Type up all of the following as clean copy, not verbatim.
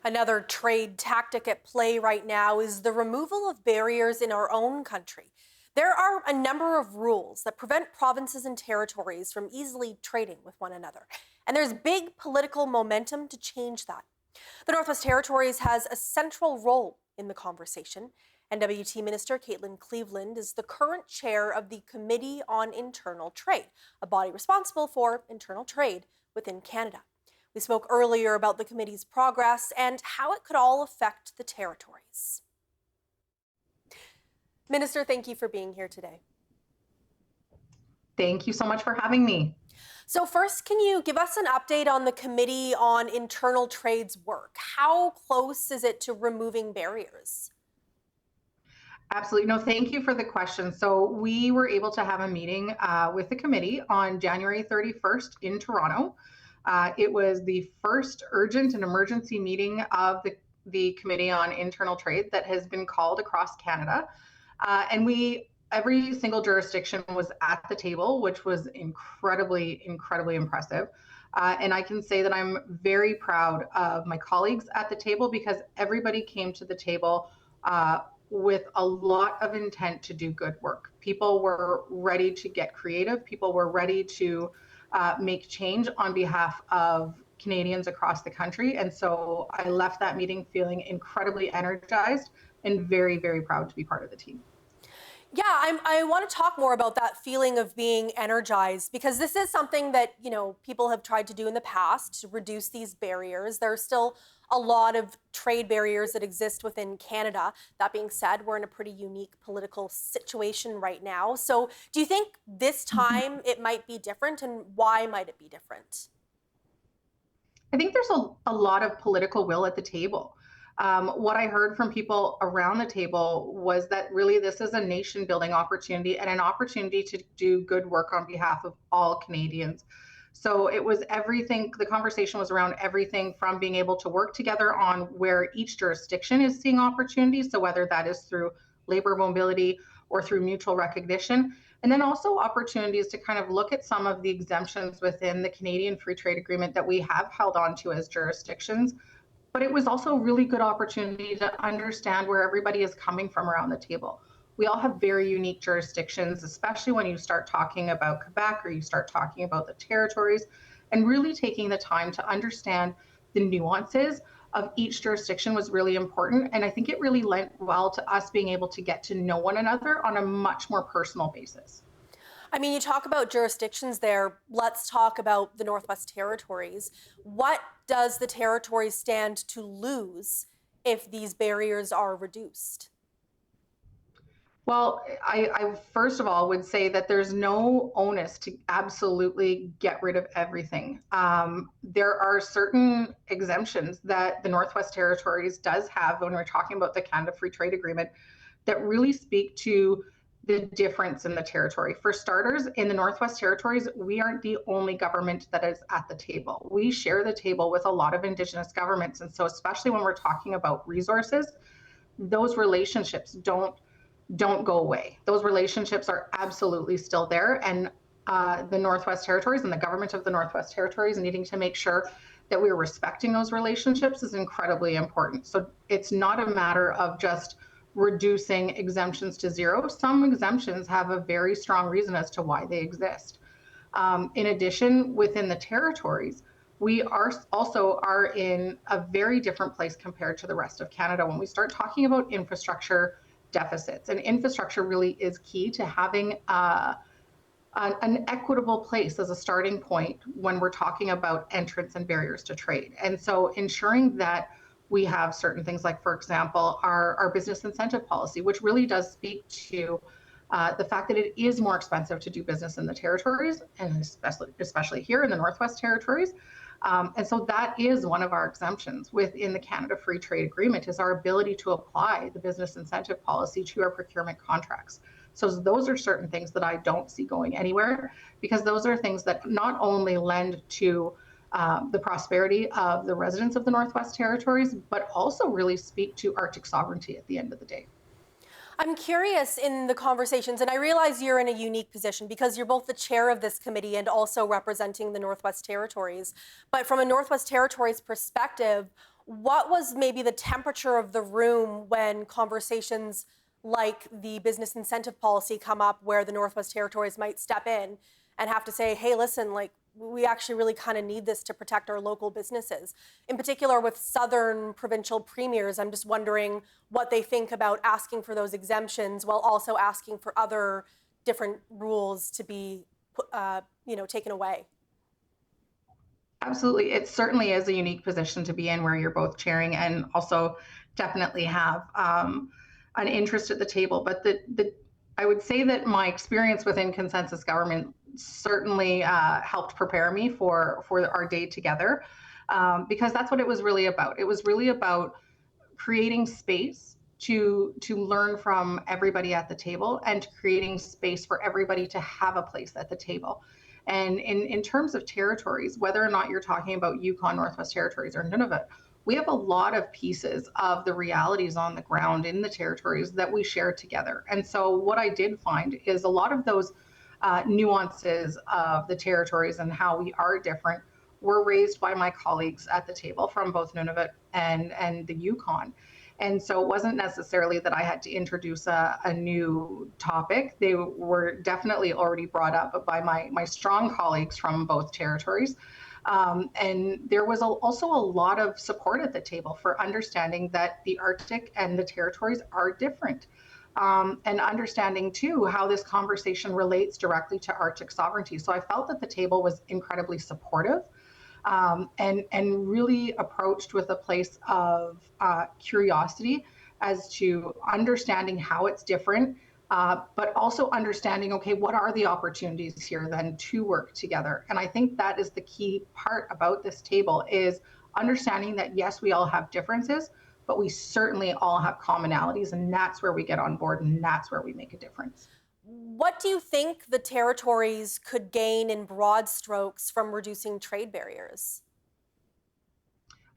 Another trade tactic at play right now is the removal of barriers in our own country. There are a number of rules that prevent provinces and territories from easily trading with one another. And there's big political momentum to change that. The Northwest Territories has a central role in the conversation. N.W.T. Minister Caitlin Cleveland is the current chair of the Committee on Internal Trade, a body responsible for internal trade within Canada. We spoke earlier about the committee's progress and how it could all affect the territories. Minister, thank you for being here today. Thank you so much for having me. So first, can you give us an update on the Committee on Internal Trade's work? How close is it to removing barriers? Absolutely. No, thank you for the question. So we were able to have a meeting with the committee on January 31st in Toronto. It was the first urgent and emergency meeting of the Committee on Internal Trade that has been called across Canada. And every single jurisdiction was at the table, which was incredibly impressive. And I can say that I'm very proud of my colleagues at the table because everybody came to the table with a lot of intent to do good work. People were ready to get creative. People were ready to make change on behalf of Canadians across the country. And so I left that meeting feeling incredibly energized and very proud to be part of the team. Yeah, I want to talk more about that feeling of being energized, because this is something that, people have tried to do in the past to reduce these barriers. There are still a lot of trade barriers that exist within Canada. That being said, we're in a pretty unique political situation right now. So do you think this time it might be different, and why might it be different? I think there's a lot of political will at the table. What I heard from people around the table was that really this is a nation building opportunity and an opportunity to do good work on behalf of all Canadians. So it was everything, the conversation was around everything from being able to work together on where each jurisdiction is seeing opportunities. So whether that is through labor mobility or through mutual recognition, and then also opportunities to kind of look at some of the exemptions within the Canadian Free Trade Agreement that we have held on to as jurisdictions. But it was also a really good opportunity to understand where everybody is coming from around the table. We all have very unique jurisdictions, especially when you start talking about Quebec or you start talking about the territories, and really taking the time to understand the nuances of each jurisdiction was really important. And I think it really lent well to us being able to get to know one another on a much more personal basis. I mean, you talk about jurisdictions there. Let's talk about the Northwest Territories. What does the territories stand to lose if these barriers are reduced? Well, I first of all would say that there's no onus to absolutely get rid of everything. There are certain exemptions that the Northwest Territories does have when we're talking about the Canada Free Trade Agreement that really speak to the difference in the territory. For starters, in the Northwest Territories, we aren't the only government that is at the table. We share the table with a lot of Indigenous governments. And so especially when we're talking about resources, those relationships don't go away. Those relationships are absolutely still there. And the Northwest Territories and the government of the Northwest Territories needing to make sure that we're respecting those relationships is incredibly important. So it's not a matter of just reducing exemptions to zero. Some exemptions have a very strong reason as to why they exist. In addition, within the territories, we also are in a very different place compared to the rest of Canada when we start talking about infrastructure deficits. And infrastructure really is key to having an equitable place as a starting point when we're talking about entrance and barriers to trade. And so ensuring that we have certain things like, for example, our business incentive policy, which really does speak to the fact that it is more expensive to do business in the territories, and especially here in the Northwest Territories. And so that is one of our exemptions within the Canada Free Trade Agreement, is our ability to apply the business incentive policy to our procurement contracts. So those are certain things that I don't see going anywhere, because those are things that not only lend to the prosperity of the residents of the Northwest Territories, but also really speak to Arctic sovereignty at the end of the day. I'm curious in the conversations, and I realize you're in a unique position because you're both the chair of this committee and also representing the Northwest Territories. But from a Northwest Territories perspective, What was maybe the temperature of the room when conversations like the business incentive policy come up, where the Northwest Territories might step in and have to say, hey, listen, like, we actually really kind of need this to protect our local businesses. In particular, with Southern provincial premiers, I'm just wondering what they think about asking for those exemptions while also asking for other different rules to be, taken away. Absolutely. It certainly is a unique position to be in where you're both chairing and also definitely have an interest at the table. But I would say that my experience within consensus government certainly helped prepare me for our day together, because that's what it was really about. It was really about creating space to learn from everybody at the table and creating space for everybody to have a place at the table. And in terms of territories, whether or not you're talking about Yukon, Northwest Territories, or Nunavut, we have a lot of pieces of the realities on the ground in the territories that we share together. And so what I did find is a lot of those nuances of the territories and how we are different were raised by my colleagues at the table from both Nunavut and the Yukon. And so it wasn't necessarily that I had to introduce a new topic. They were definitely already brought up by my strong colleagues from both territories. And there was also a lot of support at the table for understanding that the Arctic and the territories are different. And understanding too how this conversation relates directly to Arctic sovereignty. So I felt that the table was incredibly supportive, and really approached with a place of curiosity as to understanding how it's different, but also understanding, okay, what are the opportunities here then to work together? And I think that is the key part about this table, is understanding that yes, we all have differences, but we certainly all have commonalities, and that's where we get on board, and that's where we make a difference. What do you think the territories could gain in broad strokes from reducing trade barriers?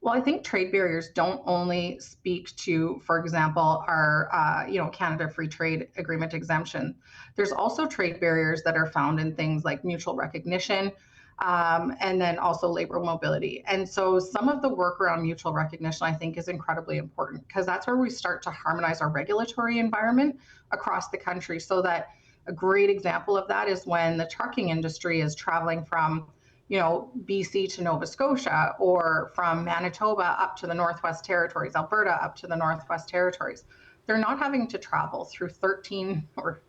Well, I think trade barriers don't only speak to, for example, our Canada Free Trade Agreement exemption. There's also trade barriers that are found in things like mutual recognition, and then also labor mobility. And so some of the work around mutual recognition, I think, is incredibly important, because that's where we start to harmonize our regulatory environment across the country. So that a great example of that is when the trucking industry is traveling from BC to Nova Scotia, or from Manitoba up to the Northwest Territories, Alberta up to the Northwest Territories. They're not having to travel through 13 or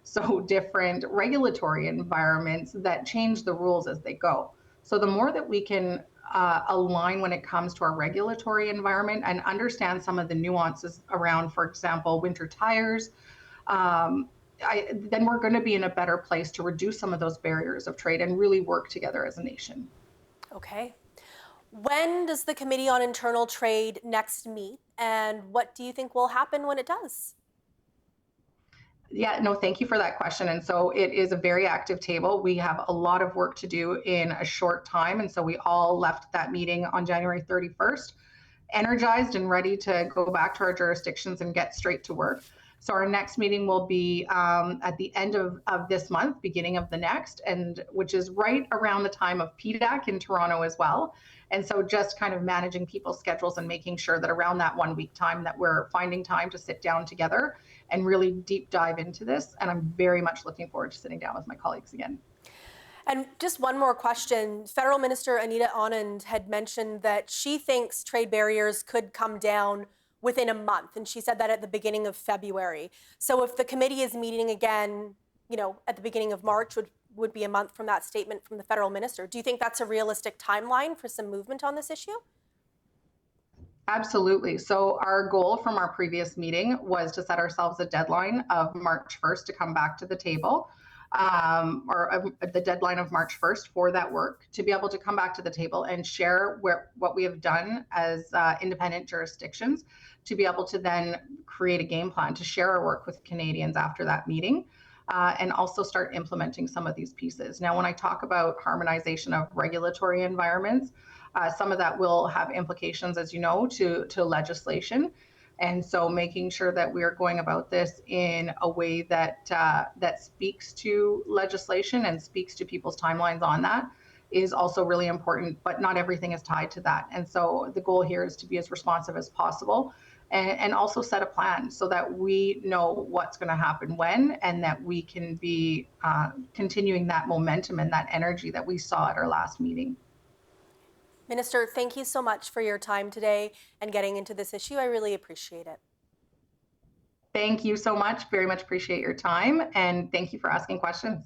so different regulatory environments that change the rules as they go. So the more that we can align when it comes to our regulatory environment and understand some of the nuances around, for example, winter tires, um, then we're going to be in a better place to reduce some of those barriers of trade and really work together as a nation. Okay. When does the Committee on Internal Trade next meet, and what do you think will happen when it does? Yeah, no, thank you for that question. And so it is a very active table. We have a lot of work to do in a short time. And so we all left that meeting on January 31st, energized and ready to go back to our jurisdictions and get straight to work. So our next meeting will be at the end of this month, beginning of the next, and which is right around the time of PDAC in Toronto as well. And so just kind of managing people's schedules and making sure that around that 1 week time that we're finding time to sit down together and really deep dive into this. And I'm very much looking forward to sitting down with my colleagues again. And just one more question. Federal Minister Anita Anand had mentioned that she thinks trade barriers could come down within a month. And she said that at the beginning of February. So if the committee is meeting again, at the beginning of March, would be a month from that statement from the federal minister. Do you think that's a realistic timeline for some movement on this issue? Absolutely. So our goal from our previous meeting was to set ourselves a deadline of March 1st to come back to the table, or the deadline of March 1st for that work, to be able to come back to the table and share what we have done as independent jurisdictions, to be able to then create a game plan to share our work with Canadians after that meeting. And also start implementing some of these pieces. Now, when I talk about harmonization of regulatory environments, some of that will have implications, as you know, to legislation. And so making sure that we are going about this in a way that that speaks to legislation and speaks to people's timelines on that is also really important, but not everything is tied to that. And so the goal here is to be as responsive as possible and also set a plan so that we know what's going to happen when, and that we can be continuing that momentum and that energy that we saw at our last meeting. Minister, thank you so much for your time today and getting into this issue. I really appreciate it. Thank you so much. Very much appreciate your time. And thank you for asking questions.